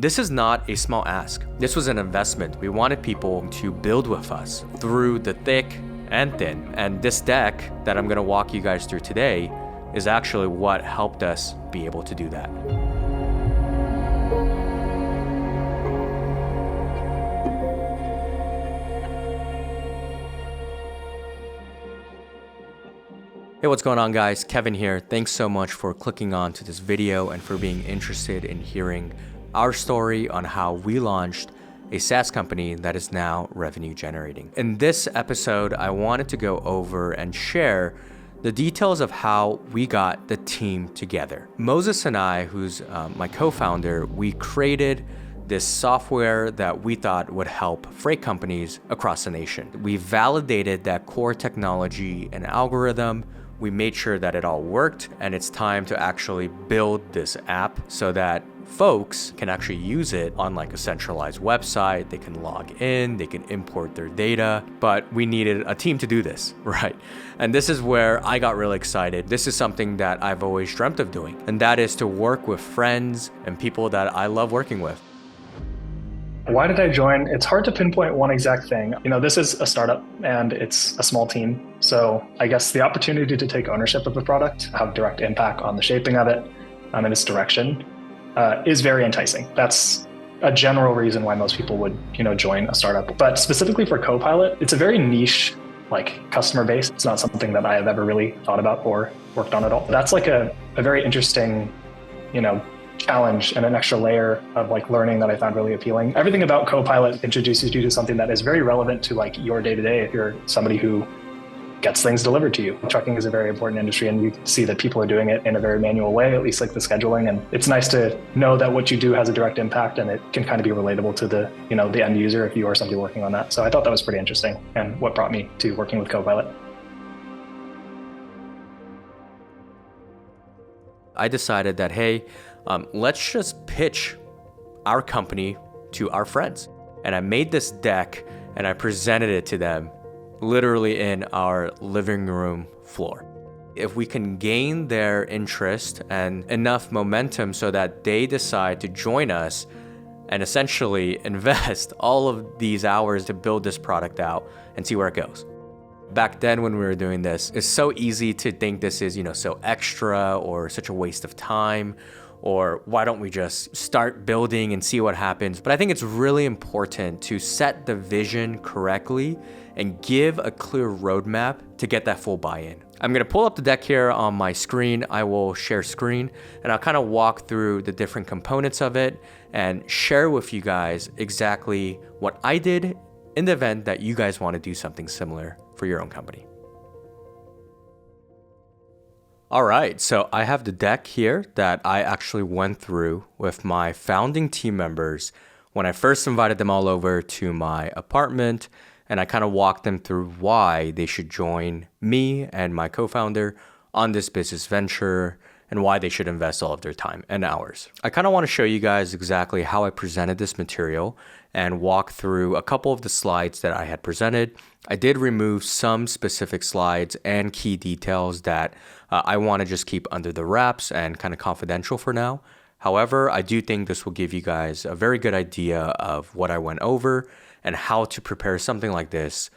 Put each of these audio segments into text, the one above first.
This is not a small ask. This was an investment. We wanted people to build with us through the thick and thin. And this deck that I'm gonna walk you guys through today is actually what helped us be able to do that. Hey, what's going on, guys? Kevin here. Thanks so much for clicking on to this video and for being interested in hearing our story on how we launched a SaaS company that is now revenue generating. In this episode, I wanted to go over and share the details of how we got the team together. Moses and I, who's my co-founder, we created this software that we thought would help freight companies across the nation. We validated that core technology and algorithm. We made sure that it all worked, and it's time to actually build this app so that folks can actually use it on like a centralized website. They can log in, they can import their data, but we needed a team to do this, right? And this is where I got really excited. This is something that I've always dreamt of doing, and that is to work with friends and people that I love working with. Why did I join? It's hard to pinpoint one exact thing. This is a startup and it's a small team. So I guess the opportunity to take ownership of a product, have direct impact on the shaping of it and its direction is very enticing. That's a general reason why most people would, join a startup. But specifically for Copilot, it's a very niche customer base. It's not something that I have ever really thought about or worked on at all. That's like a very interesting, challenge and an extra layer of learning that I found really appealing. Everything about Copilot introduces you to something that is very relevant to your day-to-day if you're somebody who gets things delivered to you. Trucking is a very important industry, and you see that people are doing it in a very manual way, at least the scheduling. And it's nice to know that what you do has a direct impact and it can kind of be relatable to the, the end user if you are somebody working on that. So I thought that was pretty interesting and what brought me to working with Copilot. I decided that, hey, let's just pitch our company to our friends. And I made this deck and I presented it to them literally in our living room floor. If we can gain their interest and enough momentum so that they decide to join us and essentially invest all of these hours to build this product out and see where it goes. Back then when we were doing this, it's so easy to think this is, so extra or such a waste of time, or why don't we just start building and see what happens? But I think it's really important to set the vision correctly and give a clear roadmap to get that full buy-in. I'm gonna pull up the deck here on my screen. I will share screen and I'll kind of walk through the different components of it and share with you guys exactly what I did in the event that you guys want to do something similar for your own company. All right, so I have the deck here that I actually went through with my founding team members when I first invited them all over to my apartment, and I kind of walked them through why they should join me and my co-founder on this business venture and why they should invest all of their time and hours. I kind of want to show you guys exactly how I presented this material and walk through a couple of the slides that I had presented. I did remove some specific slides and key details that I want to just keep under the wraps and kind of confidential for now. However, I do think this will give you guys a very good idea of what I went over and how to prepare something like this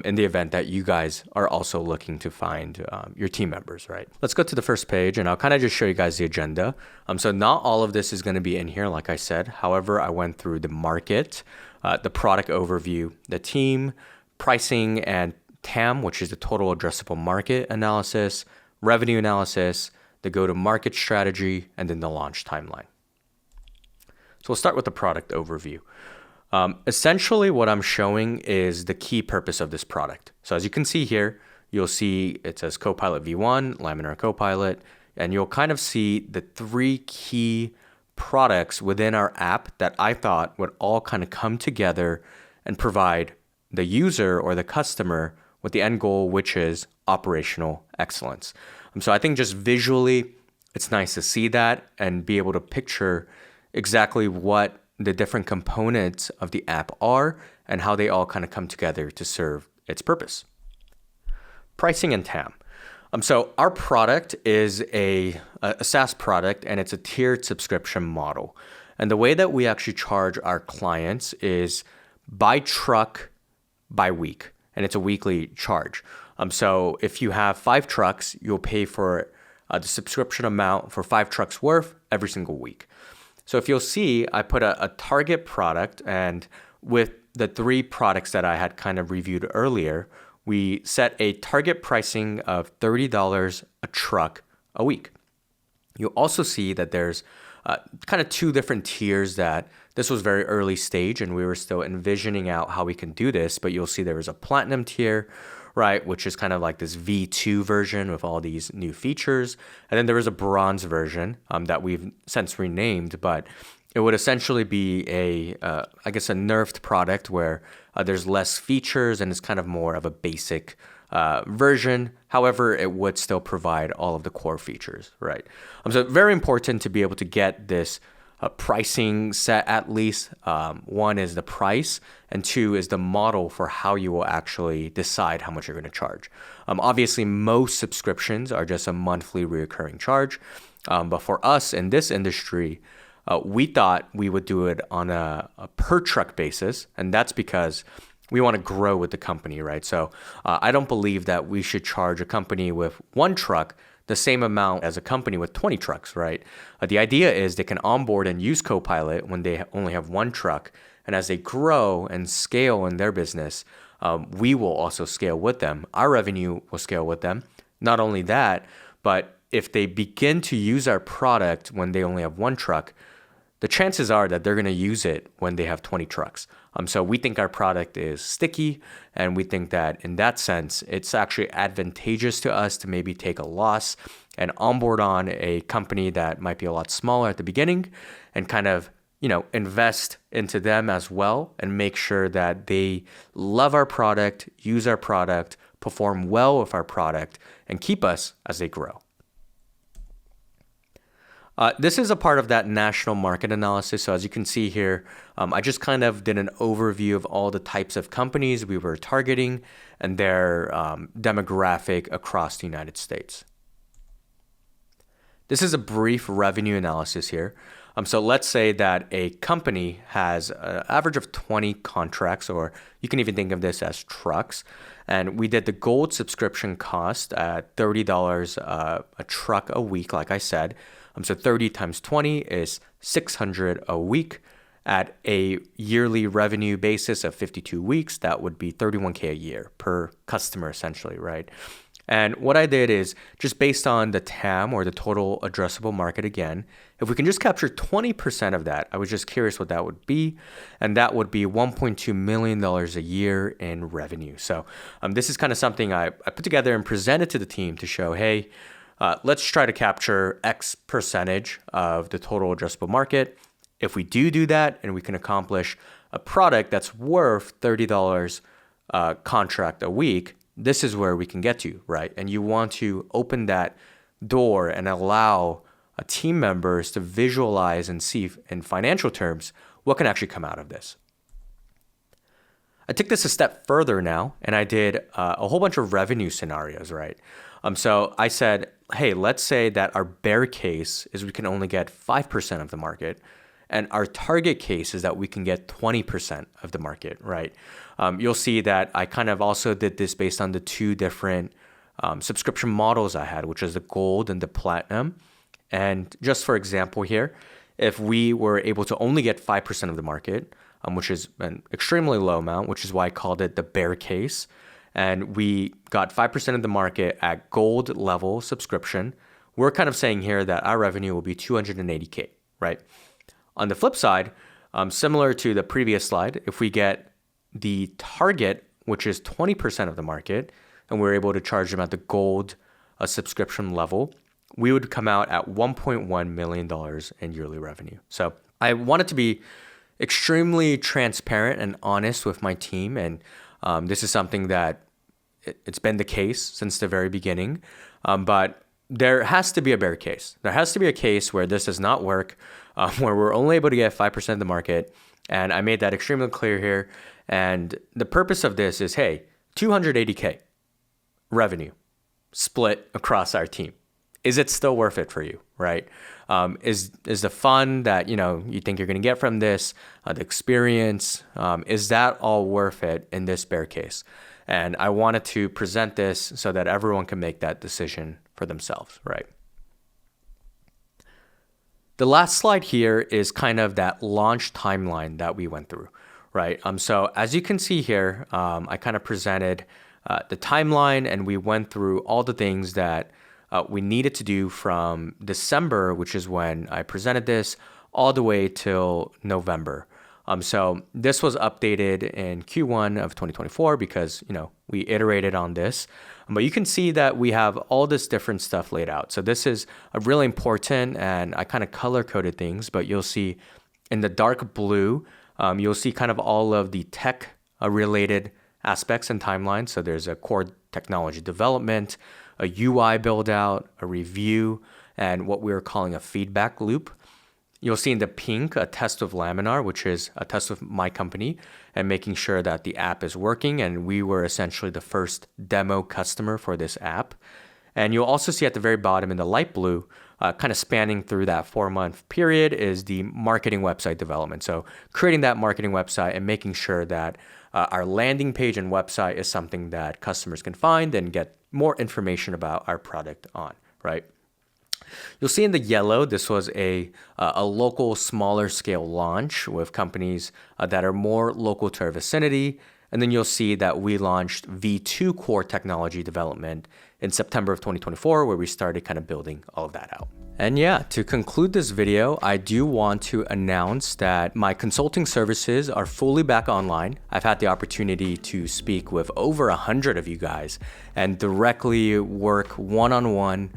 in the event that you guys are also looking to find your team members, right? Let's go to the first page and I'll kind of just show you guys the agenda. So not all of this is going to be in here, like I said. However, I went through the market, the product overview, the team, pricing and TAM, which is the total addressable market analysis, revenue analysis, the go-to-market strategy, and then the launch timeline. So we'll start with the product overview. Essentially, what I'm showing is the key purpose of this product. So as you can see here, you'll see it says Copilot V1, Laminar Copilot, and you'll kind of see the three key products within our app that I thought would all kind of come together and provide the user or the customer with the end goal, which is operational excellence. So I think just visually, it's nice to see that and be able to picture exactly what the different components of the app are and how they all kind of come together to serve its purpose. Pricing and TAM. So our product is a SaaS product and it's a tiered subscription model. And the way that we actually charge our clients is by truck, by week, and it's a weekly charge. So if you have 5 trucks, you'll pay for the subscription amount for 5 trucks worth every single week. So if you'll see, I put a target product, and with the 3 products that I had kind of reviewed earlier, we set a target pricing of $30 a truck a week. You'll also see that there's kind of 2 different tiers that this was very early stage and we were still envisioning out how we can do this, but you'll see there was a platinum tier, right, which is kind of like this V2 version with all these new features. And then there was a bronze version that we've since renamed, but it would essentially be I guess a nerfed product where there's less features and it's kind of more of a basic version. However, it would still provide all of the core features, right? So very important to be able to get this pricing set at least. 1 is the price, and 2 is the model for how you will actually decide how much you're going to charge. Obviously, most subscriptions are just a monthly recurring charge, but for us in this industry, we thought we would do it on a per truck basis, and that's because we want to grow with the company, right? So I don't believe that we should charge a company with 1 truck the same amount as a company with 20 trucks, right? The idea is they can onboard and use Copilot when they only have 1 truck, and as they grow and scale in their business, we will also scale with them. Our revenue will scale with them. Not only that, but if they begin to use our product when they only have 1 truck, the chances are that they're going to use it when they have 20 trucks. So we think our product is sticky, and we think that in that sense, it's actually advantageous to us to maybe take a loss and onboard on a company that might be a lot smaller at the beginning and kind of, invest into them as well and make sure that they love our product, use our product, perform well with our product, and keep us as they grow. This is a part of that national market analysis. So as you can see here, I just kind of did an overview of all the types of companies we were targeting and their demographic across the United States. This is a brief revenue analysis here. So let's say that a company has an average of 20 contracts, or you can even think of this as trucks. And we did the gold subscription cost at $30 a truck a week, like I said. So 30 times 20 is 600 a week. At a yearly revenue basis of 52 weeks, that would be $31K a year per customer, essentially, right? And what I did is just based on the TAM, or the total addressable market again, if we can just capture 20% of that, I was just curious what that would be. And that would be $1.2 million a year in revenue. So this is kind of something I put together and presented to the team to show, hey, let's try to capture X percentage of the total addressable market. If we do that and we can accomplish a product that's worth $30 contract a week, this is where we can get to, right? And you want to open that door and allow team members to visualize and see in financial terms what can actually come out of this. I took this a step further now, and I did a whole bunch of revenue scenarios, right? So I said, hey, let's say that our bear case is we can only get 5% of the market, and our target case is that we can get 20% of the market, right? You'll see that I kind of also did this based on the 2 different subscription models I had, which is the gold and the platinum. And just for example here, if we were able to only get 5% of the market, which is an extremely low amount, which is why I called it the bear case, and we got 5% of the market at gold level subscription, we're kind of saying here that our revenue will be $280K, right? On the flip side, similar to the previous slide, if we get the target, which is 20% of the market, and we're able to charge them at the gold subscription level, we would come out at $1.1 million in yearly revenue. So I wanted to be extremely transparent and honest with my team, and this is something that it's been the case since the very beginning, but there has to be a bear case. There has to be a case where this does not work, where we're only able to get 5% of the market. And I made that extremely clear here. And the purpose of this is, hey, $280K revenue split across our team. is it still worth it for you, right? Is the fun that you think you're going to get from this, the experience, is that all worth it in this bear case? And I wanted to present this so that everyone can make that decision for themselves, right? The last slide here is kind of that launch timeline that we went through, right? So as you can see here, I kind of presented the timeline, and we went through all the things that we needed to do from December, which is when I presented this, all the way till November. So this was updated in Q1 of 2024 because, we iterated on this. But you can see that we have all this different stuff laid out. So this is a really important, and I kind of color coded things, but you'll see in the dark blue, you'll see kind of all of the tech related aspects and timelines. So there's a core technology development, a UI build out, a review, and what we're calling a feedback loop. You'll see in the pink a test of Laminar, which is a test of my company and making sure that the app is working. And we were essentially the first demo customer for this app. And you'll also see at the very bottom in the light blue, kind of spanning through that 4-month period, is the marketing website development. So creating that marketing website and making sure that our landing page and website is something that customers can find and get more information about our product on, right? You'll see in the yellow, this was a local, smaller scale launch with companies that are more local to our vicinity. And then you'll see that we launched V2 core technology development in September of 2024, where we started kind of building all of that out. And yeah, to conclude this video, I do want to announce that my consulting services are fully back online. I've had the opportunity to speak with over 100 of you guys and directly work one-on-one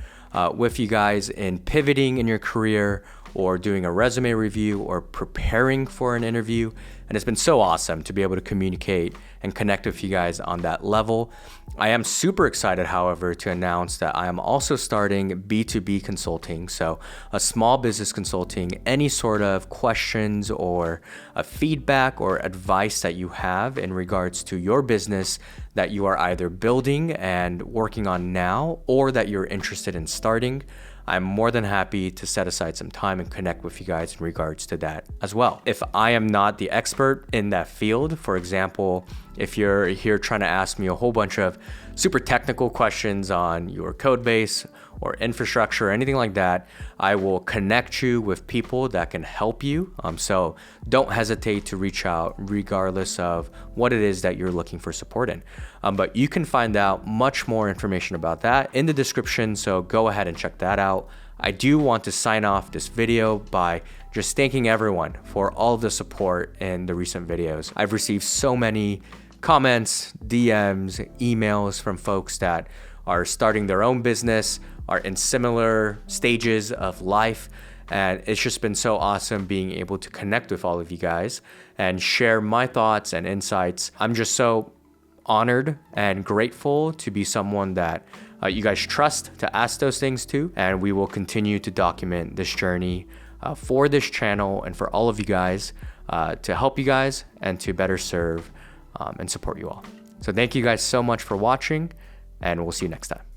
with you guys in pivoting in your career or doing a resume review or preparing for an interview. And it's been so awesome to be able to communicate and connect with you guys on that level. I am super excited, however, to announce that I am also starting B2B Consulting. So a small business consulting, any sort of questions or feedback or advice that you have in regards to your business that you are either building and working on now or that you're interested in starting. I'm more than happy to set aside some time and connect with you guys in regards to that as well. If I am not the expert in that field, for example, if you're here trying to ask me a whole bunch of super technical questions on your code base or infrastructure or anything like that, I will connect you with people that can help you. So don't hesitate to reach out regardless of what it is that you're looking for support in. But you can find out much more information about that in the description, so go ahead and check that out. I do want to sign off this video by just thanking everyone for all of the support in the recent videos. I've received so many comments, DMs, emails from folks that are starting their own business, are in similar stages of life. And it's just been so awesome being able to connect with all of you guys and share my thoughts and insights. I'm just so honored and grateful to be someone that you guys trust to ask those things to. And we will continue to document this journey for this channel and for all of you guys to help you guys and to better serve and support you all. So thank you guys so much for watching, and we'll see you next time.